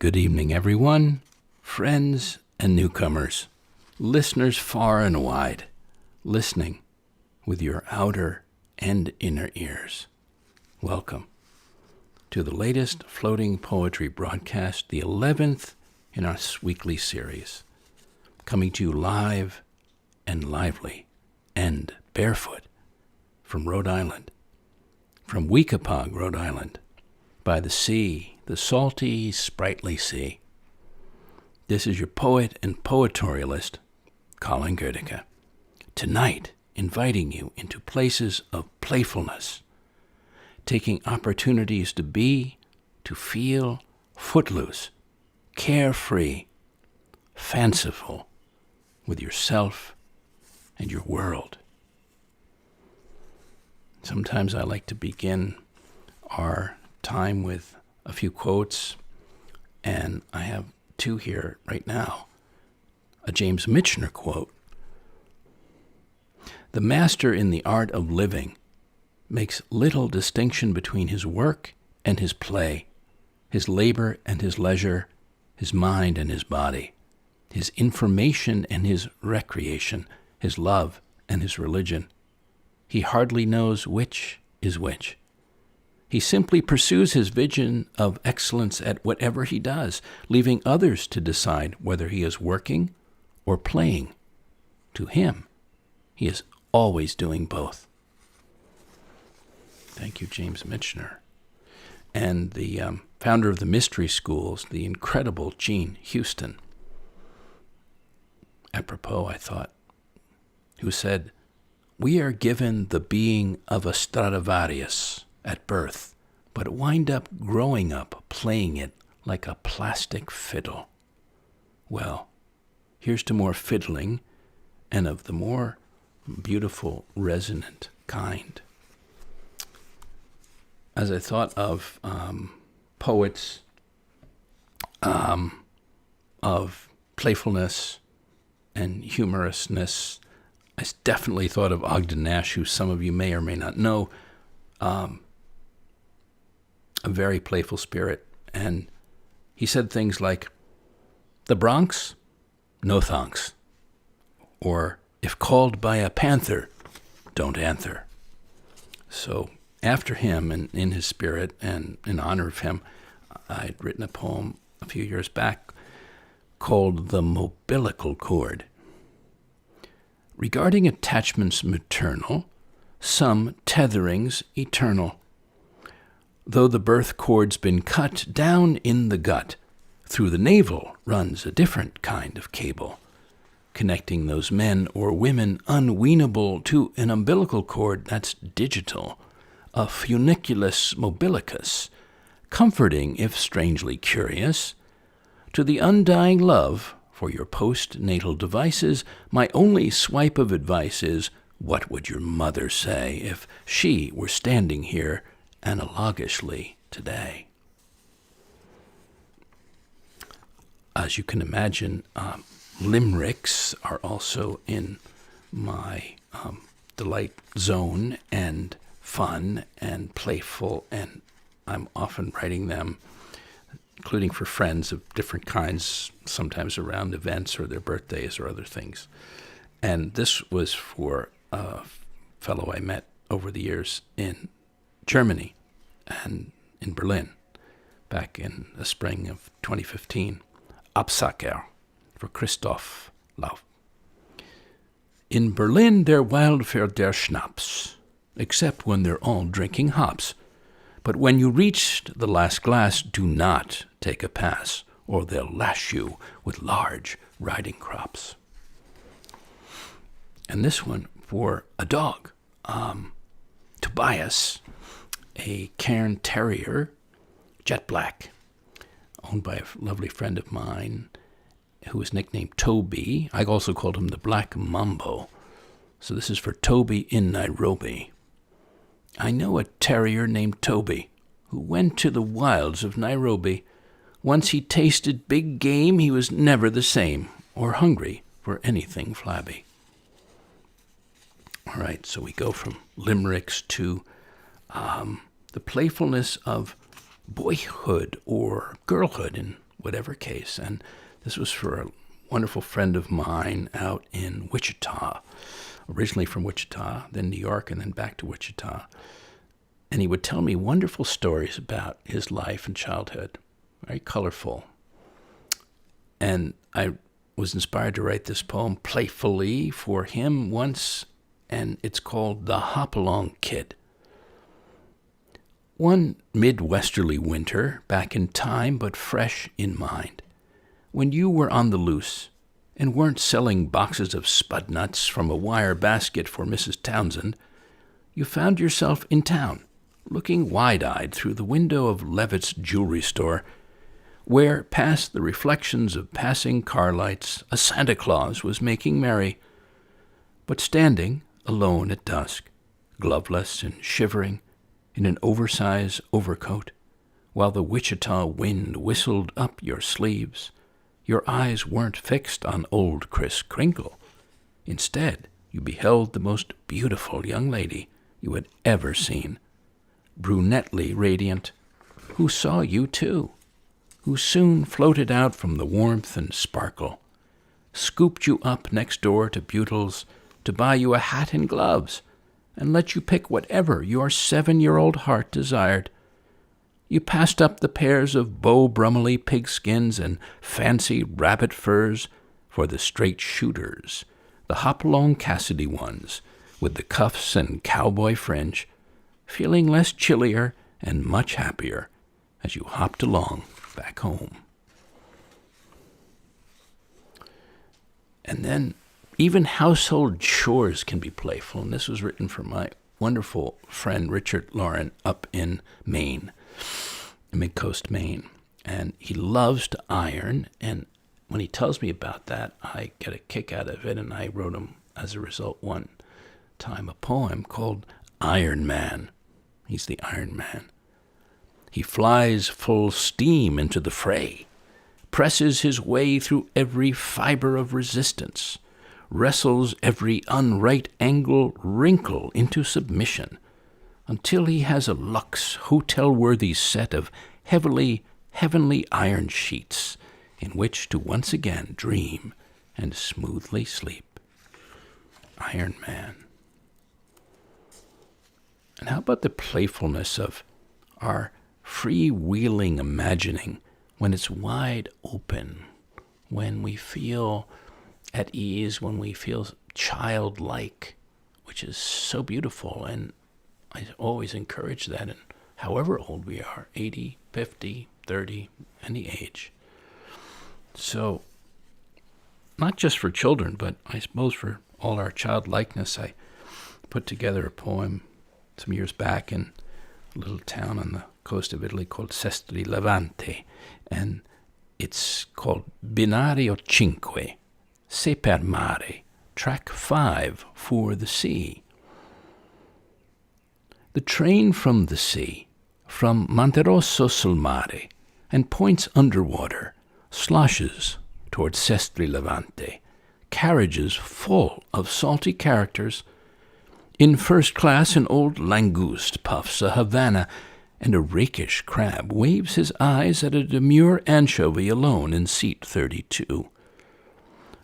good evening, everyone, friends and newcomers, listeners far and wide, listening with your outer and inner ears. Welcome to the latest floating poetry broadcast, the 11th in our weekly series, coming to you live and lively and barefoot from Rhode Island, from Weekapaug, Rhode Island, by the sea, the salty, sprightly sea. This is your poet and poetorialist, Colin Goedecke, tonight inviting you into places of playfulness, taking opportunities to be, to feel footloose, carefree, fanciful with yourself and your world. Sometimes I like to begin our time with a few quotes, and I have two here right now. A James Michener quote. The master in the art of living makes little distinction between his work and his play, his labor and his leisure, his mind and his body, his information and his recreation, his love and his religion. He hardly knows which is which. He simply pursues his vision of excellence at whatever he does, leaving others to decide whether he is working or playing. To him, he is always doing both. Thank you, James Michener. And the founder of the mystery schools, the incredible Jean Houston, apropos, I thought, who said, "We are given the being of a Stradivarius at birth, but wind up growing up playing it like a plastic fiddle. Well, here's to more fiddling, and of the more beautiful, resonant kind." As I thought of poets, of playfulness and humorousness, I definitely thought of Ogden Nash, who some of you may or may not know, a very playful spirit. And he said things like, "The Bronx? No thanks." Or, "If called by a panther, don't answer." So after him, and in his spirit, and in honor of him, I'd written a poem a few years back called The Umbilical Cord. Regarding attachments maternal, some tetherings eternal. Though the birth cord's been cut down in the gut, through the navel runs a different kind of cable, connecting those men or women unweanable to an umbilical cord that's digital, a funiculus mobilicus, comforting if strangely curious. To the undying love for your postnatal devices, my only swipe of advice is, what would your mother say if she were standing here analogously today? As you can imagine, limericks are also in my delight zone, and fun and playful, and I'm often writing them, including for friends of different kinds, sometimes around events or their birthdays or other things. And this was for a fellow I met over the years in Germany and in Berlin back in the spring of 2015. Absacker for Christoph Lauf. In Berlin, they're wild for their schnapps, except when they're all drinking hops. But when you reached the last glass, do not take a pass, or they'll lash you with large riding crops. And this one for a dog, Tobias, a Cairn Terrier, jet black, owned by a lovely friend of mine who was nicknamed Toby. I also called him the Black Mambo. So this is for Toby in Nairobi. I know a terrier named Toby who went to the wilds of Nairobi. Once he tasted big game, he was never the same or hungry for anything flabby. All right, so we go from limericks to the playfulness of boyhood or girlhood in whatever case. And this was for a wonderful friend of mine out in Wichita, originally from Wichita, then New York, and then back to Wichita. And he would tell me wonderful stories about his life and childhood, very colorful. And I was inspired to write this poem playfully for him once, and it's called The Hopalong Kit. One midwesterly winter, back in time but fresh in mind, when you were on the loose and weren't selling boxes of spud nuts from a wire basket for Mrs. Townsend, you found yourself in town, looking wide-eyed through the window of Levitt's jewelry store, where, past the reflections of passing car lights, a Santa Claus was making merry. But standing, alone at dusk, gloveless and shivering, in an oversized overcoat, while the Wichita wind whistled up your sleeves, your eyes weren't fixed on old Kris Kringle. Instead, you beheld the most beautiful young lady you had ever seen, brunetely radiant, who saw you too, who soon floated out from the warmth and sparkle, scooped you up next door to Butyl's to buy you a hat and gloves, and let you pick whatever your 7-year-old heart desired. You passed up the pairs of Beau Brummely pigskins and fancy rabbit furs for the straight shooters, the Hopalong Cassidy ones, with the cuffs and cowboy fringe, feeling less chillier and much happier as you hopped along back home. And then even household chores can be playful, and this was written for my wonderful friend Richard Lauren up in Maine, Mid-Coast, Maine. And he loves to iron, and when he tells me about that, I get a kick out of it, and I wrote him, as a result, one time a poem called Iron Man. He's the Iron Man. He flies full steam into the fray, presses his way through every fiber of resistance, wrestles every unright angle wrinkle into submission, until he has a luxe, hotel-worthy set of heavily, heavenly iron sheets in which to once again dream and smoothly sleep. Iron Man. And how about the playfulness of our freewheeling imagining when it's wide open, when we feel at ease, when we feel childlike, which is so beautiful. And I always encourage that, and however old we are, 80, 50, 30, any age. So, not just for children, but I suppose for all our childlikeness, I put together a poem some years back in a little town on the coast of Italy called Sestri Levante, and it's called Binario 5, Se per mare, track 5 for the sea. The train from the sea, from Monterosso sul Mare, and points underwater, sloshes toward Sestri Levante, carriages full of salty characters. In first class, an old langoust puffs a Havana, and a rakish crab waves his eyes at a demure anchovy alone in seat 32.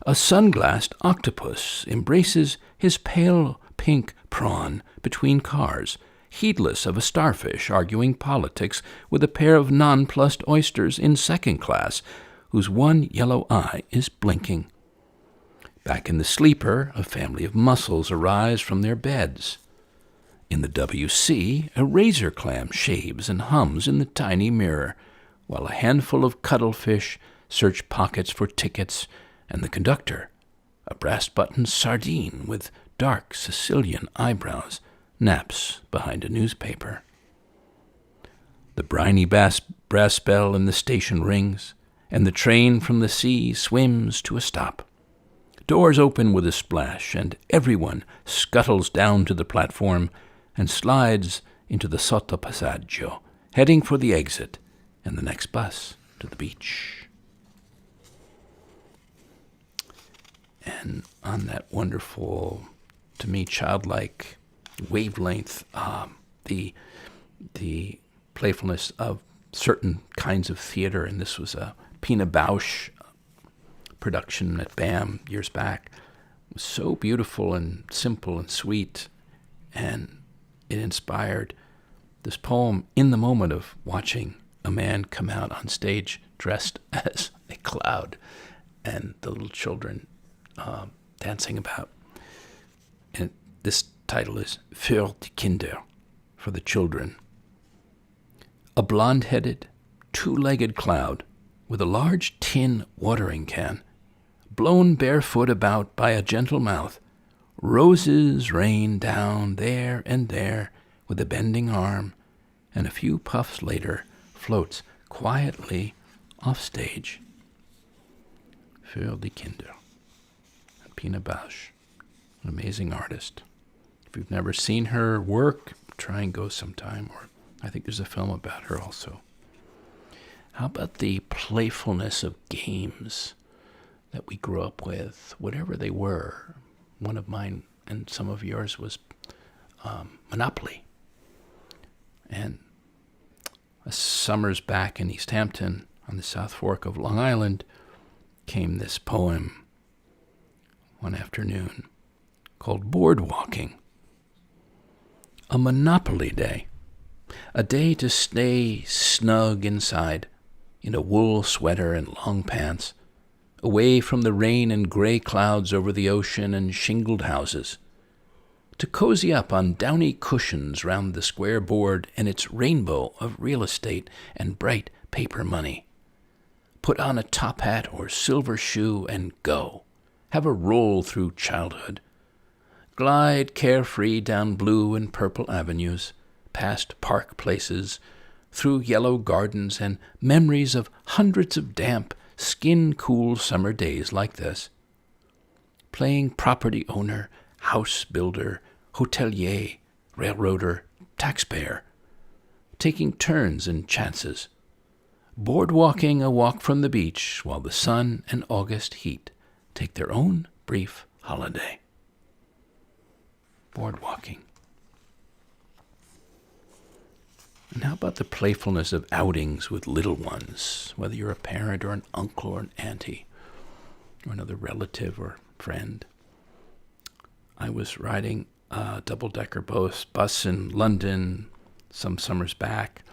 A sunglassed octopus embraces his pale pink prawn between cars, heedless of a starfish arguing politics with a pair of nonplussed oysters in second class, whose one yellow eye is blinking. Back in the sleeper, a family of mussels arise from their beds. In the WC, a razor clam shaves and hums in the tiny mirror, while a handful of cuttlefish search pockets for tickets, and the conductor, a brass-buttoned sardine with dark Sicilian eyebrows, naps behind a newspaper. The briny brass bell in the station rings, and the train from the sea swims to a stop. Doors open with a splash, and everyone scuttles down to the platform and slides into the sottopassaggio, heading for the exit and the next bus to the beach. And on that wonderful, to me, childlike wavelength, the playfulness of certain kinds of theater, and this was a Pina Bausch production at BAM years back. It was so beautiful and simple and sweet, and it inspired this poem in the moment of watching a man come out on stage dressed as a cloud and the little children dancing about. And this title is Für die Kinder, for the children. A blonde-headed, two-legged cloud with a large tin watering can, blown barefoot about by a gentle mouth, roses rain down there and there with a bending arm, and a few puffs later floats quietly off stage. Für die Kinder. Pina Bausch, an amazing artist. If you've never seen her work, try and go sometime, or I think there's a film about her also. How about the playfulness of games that we grew up with, whatever they were? One of mine and some of yours was Monopoly. And summers back in East Hampton on the South Fork of Long Island came this poem one afternoon called Board Walking. A Monopoly day, a day to stay snug inside in a wool sweater and long pants, away from the rain and gray clouds over the ocean and shingled houses, to cozy up on downy cushions round the square board and its rainbow of real estate and bright paper money. Put on a top hat or silver shoe and go. Have a roll through childhood. Glide carefree down blue and purple avenues, past park places, through yellow gardens and memories of hundreds of damp, skin-cool summer days like this. Playing property owner, house builder, hotelier, railroader, taxpayer. Taking turns and chances. Board walking a walk from the beach while the sun and August heat take their own brief holiday. Board walking. And how about the playfulness of outings with little ones, whether you're a parent or an uncle or an auntie or another relative or friend? I was riding a double-decker bus in London some summers back,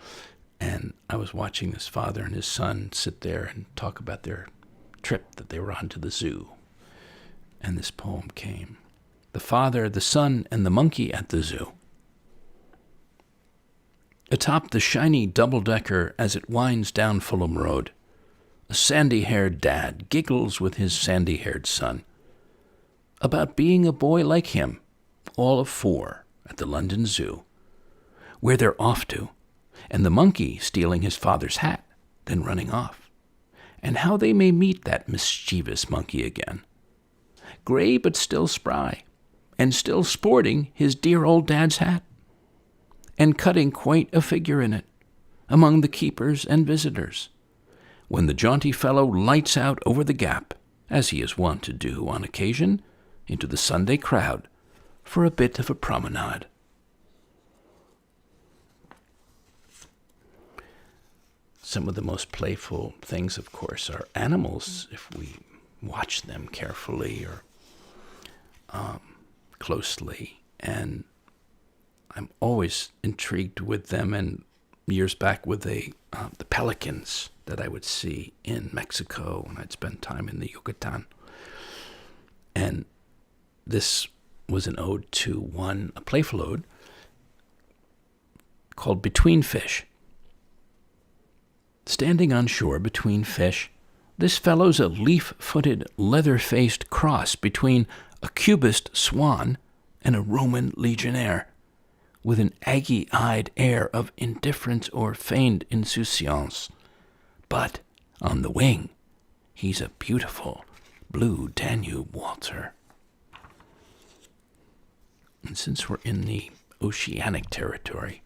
and I was watching this father and his son sit there and talk about their trip that they were on to the zoo. And this poem came. The father, the son, and the monkey at the zoo. Atop the shiny double-decker as it winds down Fulham Road, a sandy-haired dad giggles with his sandy-haired son about being a boy like him, all of 4, at the London Zoo, where they're off to, and the monkey stealing his father's hat, then running off, and how they may meet that mischievous monkey again, gray but still spry, and still sporting his dear old dad's hat, and cutting quite a figure in it, among the keepers and visitors, when the jaunty fellow lights out over the gap, as he is wont to do on occasion, into the Sunday crowd for a bit of a promenade. Some of the most playful things, of course, are animals, if we watch them carefully or closely. And I'm always intrigued with them. And years back with the pelicans that I would see in Mexico when I'd spend time in the Yucatan. And this was an ode to one, a playful ode, called Between Fish. Standing on shore between fish, this fellow's a leaf-footed, leather-faced cross between a cubist swan and a Roman legionnaire, with an aggie-eyed air of indifference or feigned insouciance. But on the wing, he's a beautiful blue Danube waltzer. And since we're in the oceanic territory,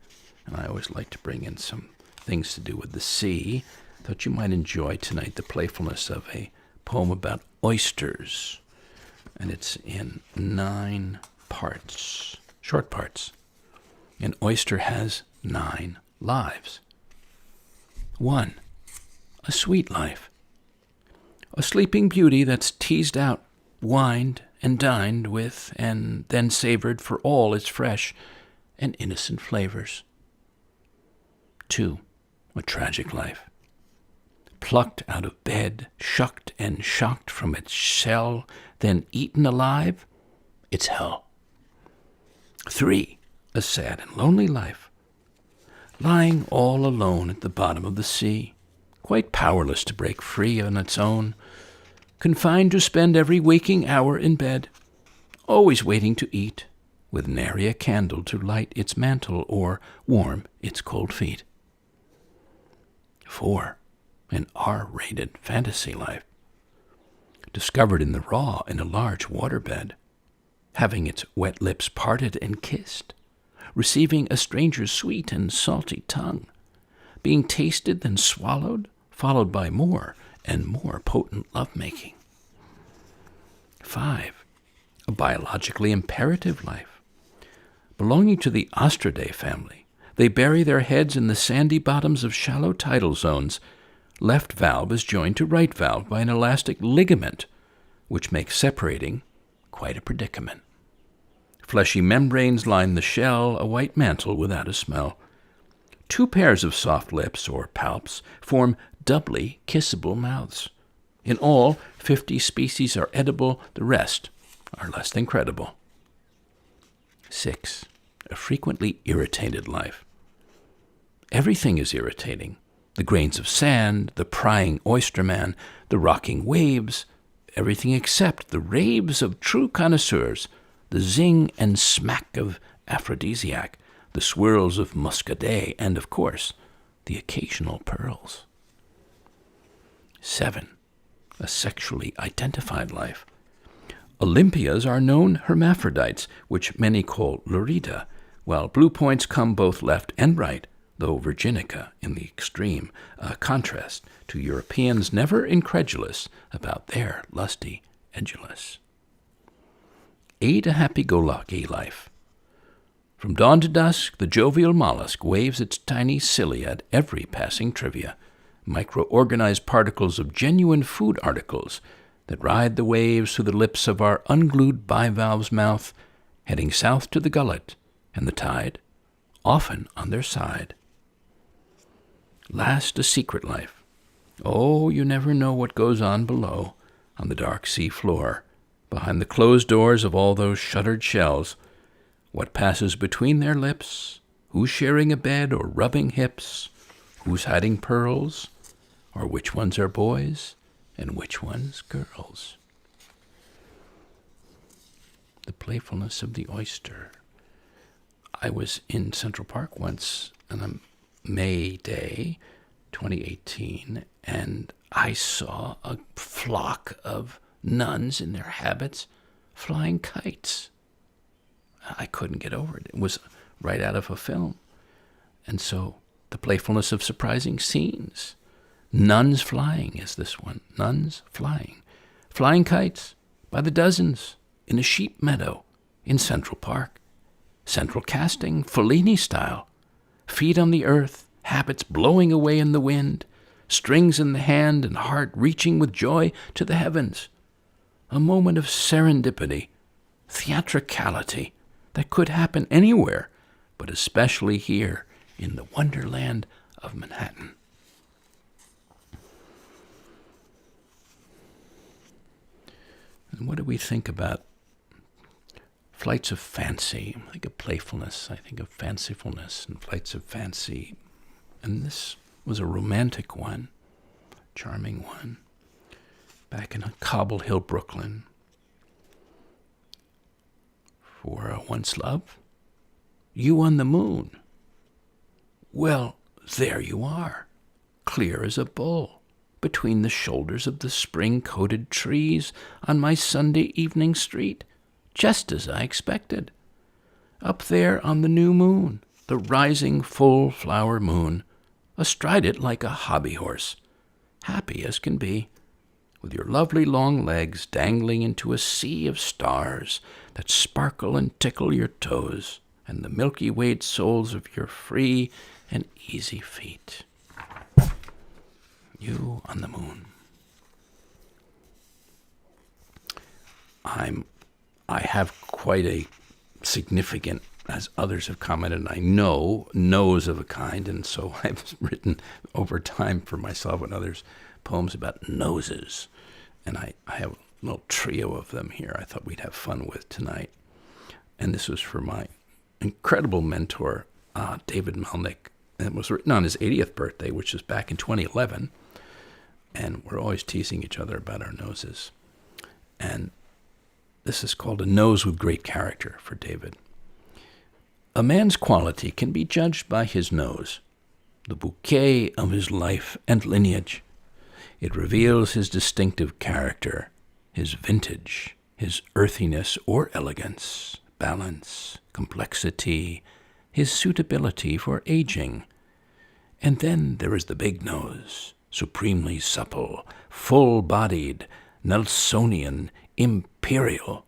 and I always like to bring in some things to do with the sea, I thought you might enjoy tonight the playfulness of a poem about oysters. And it's in 9 parts, short parts. An oyster has 9 lives. 1, a sweet life, A sleeping beauty that's teased out, wined and dined with, and then savored for all its fresh and innocent flavors. 2. A tragic life. Plucked out of bed, shucked and shocked from its shell, then eaten alive, it's hell. 3. A sad and lonely life. Lying all alone at the bottom of the sea, quite powerless to break free on its own, confined to spend every waking hour in bed, always waiting to eat, with nary a candle to light its mantle or warm its cold feet. 4. An R-rated fantasy life. Discovered in the raw in a large waterbed, having its wet lips parted and kissed, receiving a stranger's sweet and salty tongue, being tasted then swallowed, followed by more and more potent lovemaking. 5. A biologically imperative life. Belonging to the Ostridae family, they bury their heads in the sandy bottoms of shallow tidal zones. Left valve is joined to right valve by an elastic ligament, which makes separating quite a predicament. Fleshy membranes line the shell, a white mantle without a smell. 2 pairs of soft lips, or palps, form doubly kissable mouths. In all, 50 species are edible, the rest are less than credible. 6. A frequently irritated life. Everything is irritating. The grains of sand, the prying oysterman, the rocking waves, everything except the raves of true connoisseurs, the zing and smack of aphrodisiac, the swirls of muscadet, and, of course, the occasional pearls. 7. A sexually identified life. Olympias are known hermaphrodites, which many call lurida, while blue points come both left and right, though virginica in the extreme, a contrast to Europeans never incredulous about their lusty edulous. 8. A happy-go-lucky life. From dawn to dusk, the jovial mollusk waves its tiny cilia at every passing trivia, micro-organized particles of genuine food articles that ride the waves through the lips of our unglued bivalve's mouth, heading south to the gullet and the tide, often on their side. Last, a secret life. Oh, you never know what goes on below, on the dark sea floor, behind the closed doors of all those shuttered shells, what passes between their lips, who's sharing a bed or rubbing hips, who's hiding pearls, or which ones are boys and which ones girls. The playfulness of the oyster. I was in Central Park once on a May Day, 2018, and I saw a flock of nuns in their habits flying kites. I couldn't get over it. It was right out of a film. And so the playfulness of surprising scenes. Nuns flying is this one. Nuns flying. Flying kites by the dozens in a sheep meadow in Central Park. Central casting, Fellini style. Feet on the earth, habits blowing away in the wind, strings in the hand and heart reaching with joy to the heavens. A moment of serendipity, theatricality that could happen anywhere, but especially here in the wonderland of Manhattan. And what do we think about flights of fancy? I think of playfulness, I think of fancifulness and flights of fancy. And this was a romantic one, charming one, back in Cobble Hill, Brooklyn. For a once love, you on the moon. Well, there you are, clear as a bowl, between the shoulders of the spring-coated trees on my Sunday evening street, just as I expected. Up there on the new moon, the rising full flower moon, astride it like a hobby horse, happy as can be, with your lovely long legs dangling into a sea of stars that sparkle and tickle your toes and the milky-wayed soles of your free and easy feet. You on the moon. I have quite a significant, as others have commented, I know, nose of a kind, and so I've written over time for myself and others poems about noses. And I have a little trio of them here I thought we'd have fun with tonight. And this was for my incredible mentor, David Melnick. And it was written on his 80th birthday, which is back in 2011. And we're always teasing each other about our noses. And this is called A Nose with Great Character for David. A man's quality can be judged by his nose, the bouquet of his life and lineage. It reveals his distinctive character, his vintage, his earthiness or elegance, balance, complexity, his suitability for aging. And then there is the big nose, supremely supple, full-bodied, Nelsonian, imperial,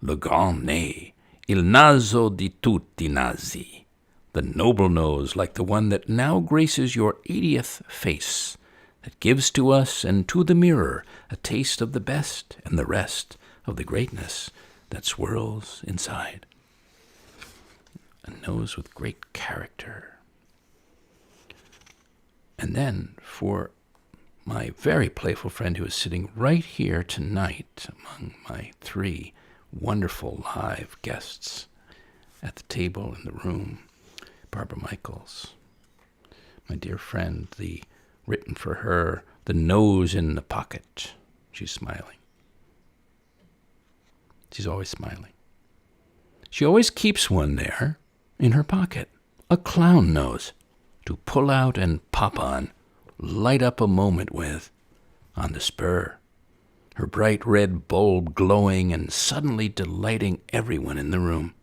le grand nez, il naso di tutti nasi, the noble nose like the one that now graces your 80th face, that gives to us and to the mirror a taste of the best and the rest of the greatness that swirls inside. A nose with great character. And then for my very playful friend who is sitting right here tonight among my 3 wonderful live guests at the table in the room, Barbara Michaels, my dear friend, written for her, The Nose in the Pocket. She's smiling. She's always smiling. She always keeps one there in her pocket, a clown nose, to pull out and pop on, light up a moment with, on the spur, her bright red bulb glowing and suddenly delighting everyone in the room,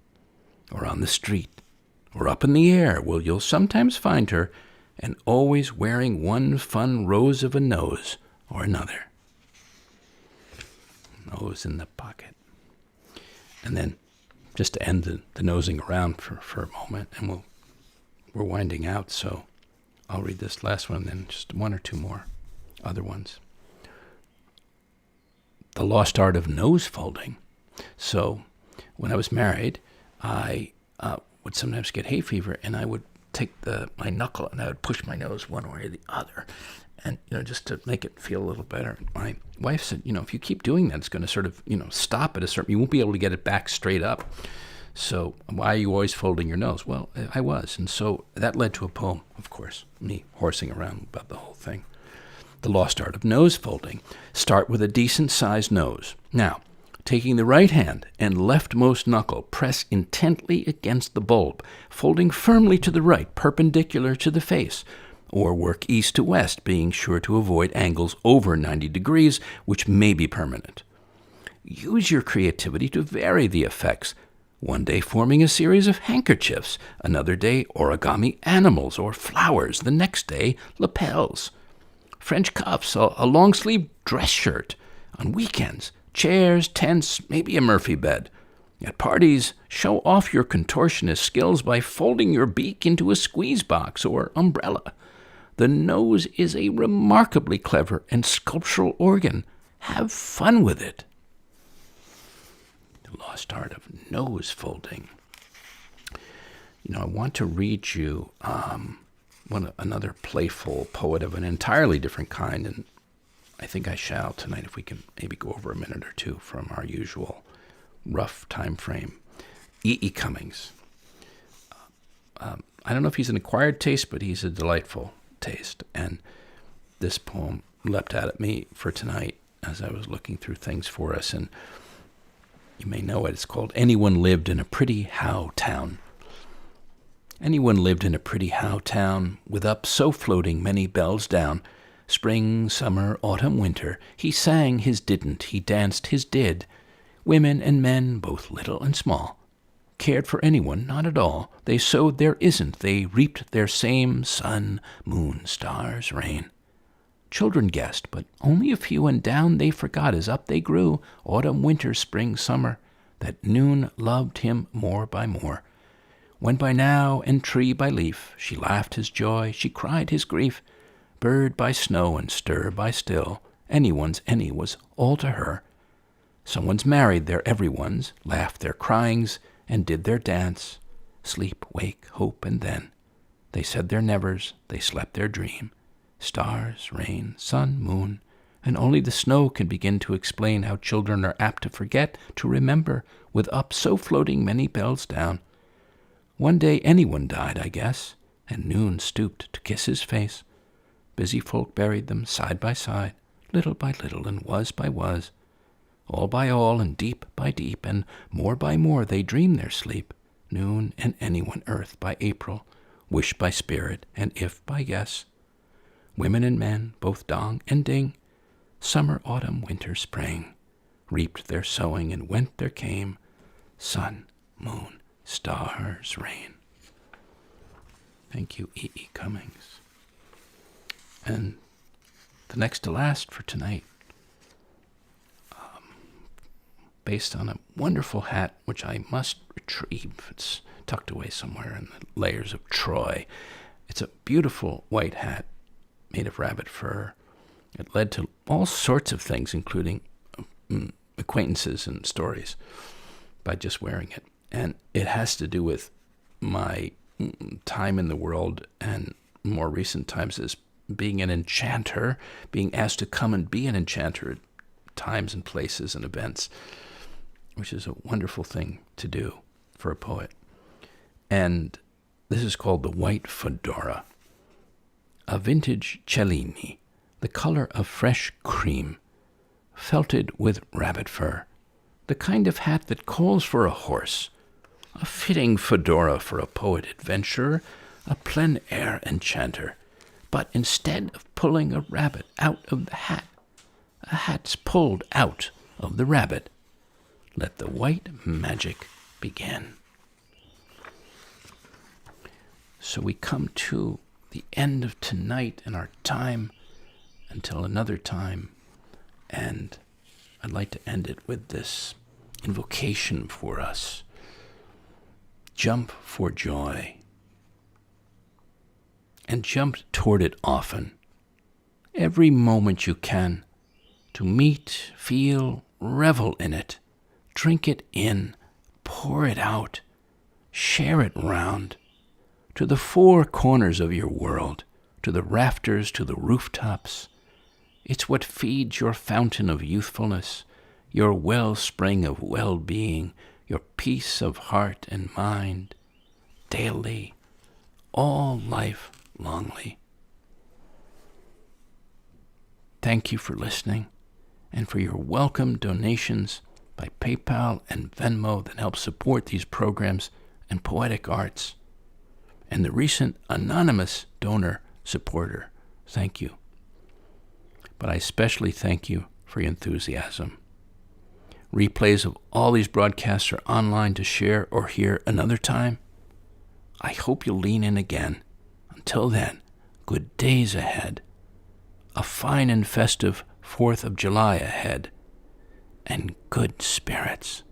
or on the street, or up in the air, where you'll sometimes find her, and always wearing one fun rose of a nose or another. Nose in the pocket. And then, just to end the nosing around for a moment, and we're winding out, so I'll read this last one, and then just 1 or 2 more other ones. The Lost Art of Nose Folding. So, when I was married, I would sometimes get hay fever, and I would take my knuckle and I would push my nose one way or the other, and just to make it feel a little better. My wife said, if you keep doing that, it's going to sort of stop at a certain. You won't be able to get it back straight up. So why are you always folding your nose? Well, I was, and so that led to a poem. Of course, me horsing around about the whole thing. The Lost Art of Nose Folding. Start with a decent-sized nose. Now, taking the right hand and leftmost knuckle, press intently against the bulb, folding firmly to the right, perpendicular to the face, or work east to west, being sure to avoid angles over 90 degrees, which may be permanent. Use your creativity to vary the effects, one day forming a series of handkerchiefs, another day origami animals or flowers, the next day lapels. French cuffs, a long-sleeve dress shirt. On weekends, chairs, tents, maybe a Murphy bed. At parties, show off your contortionist skills by folding your beak into a squeeze box or umbrella. The nose is a remarkably clever and sculptural organ. Have fun with it. The Lost Art of Nose Folding. I want to read you another playful poet of an entirely different kind, and I think I shall tonight if we can maybe go over a minute or 2 from our usual rough time frame. E.E. Cummings. I don't know if he's an acquired taste, but he's a delightful taste, and this poem leapt out at me for tonight as I was looking through things for us, and you may know it. It's called Anyone Lived in a Pretty How Town. Anyone lived in a pretty how town, with up so floating many bells down. Spring, summer, autumn, winter, he sang his didn't, he danced his did. Women and men, both little and small, cared for anyone, not at all. They sowed their isn't, they reaped their same, sun, moon, stars, rain. Children guessed, but only a few, and down they forgot as up they grew, autumn, winter, spring, summer, that noon loved him more by more. When by now and tree by leaf she laughed his joy, she cried his grief. Bird by snow and stir by still, anyone's any was all to her. Someone's married their everyone's, laughed their cryings, and did their dance. Sleep, wake, hope, and then. They said their nevers, they slept their dream. Stars, rain, sun, moon, and only the snow can begin to explain how children are apt to forget, to remember, with up so floating many bells down. One day anyone died, I guess, and noon stooped to kiss his face. Busy folk buried them side by side, little by little, and was by was. All by all, and deep by deep, and more by more, they dream their sleep. Noon and anyone earth by April, wish by spirit, and if by yes. Women and men, both dong and ding, summer, autumn, winter, spring, reaped their sowing, and went there came sun, moon, stars, rain. Thank you, E.E. Cummings. And the next to last for tonight, based on a wonderful hat, which I must retrieve. It's tucked away somewhere in the layers of Troy. It's a beautiful white hat made of rabbit fur. It led to all sorts of things, including acquaintances and stories, by just wearing it. And it has to do with my time in the world and more recent times as being an enchanter, being asked to come and be an enchanter at times and places and events, which is a wonderful thing to do for a poet. And this is called the White Fedora. A vintage Cellini, the color of fresh cream, felted with rabbit fur, the kind of hat that calls for a horse, a fitting fedora for a poet adventurer, a plein air enchanter. But instead of pulling a rabbit out of the hat, a hat's pulled out of the rabbit. Let the white magic begin. So we come to the end of tonight and our time until another time. And I'd like to end it with this invocation for us. Jump for joy. And jump toward it often. Every moment you can. To meet, feel, revel in it. Drink it in, pour it out, share it round, to the four corners of your world, to the rafters, to the rooftops. It's what feeds your fountain of youthfulness, your wellspring of well-being, your peace of heart and mind, daily, all life longly. Thank you for listening and for your welcome donations by PayPal and Venmo that help support these programs and poetic arts. And the recent anonymous donor supporter, thank you. But I especially thank you for your enthusiasm. Replays of all these broadcasts are online to share or hear another time. I hope you'll lean in again. Until then, good days ahead. A fine and festive 4th of July ahead. And good spirits.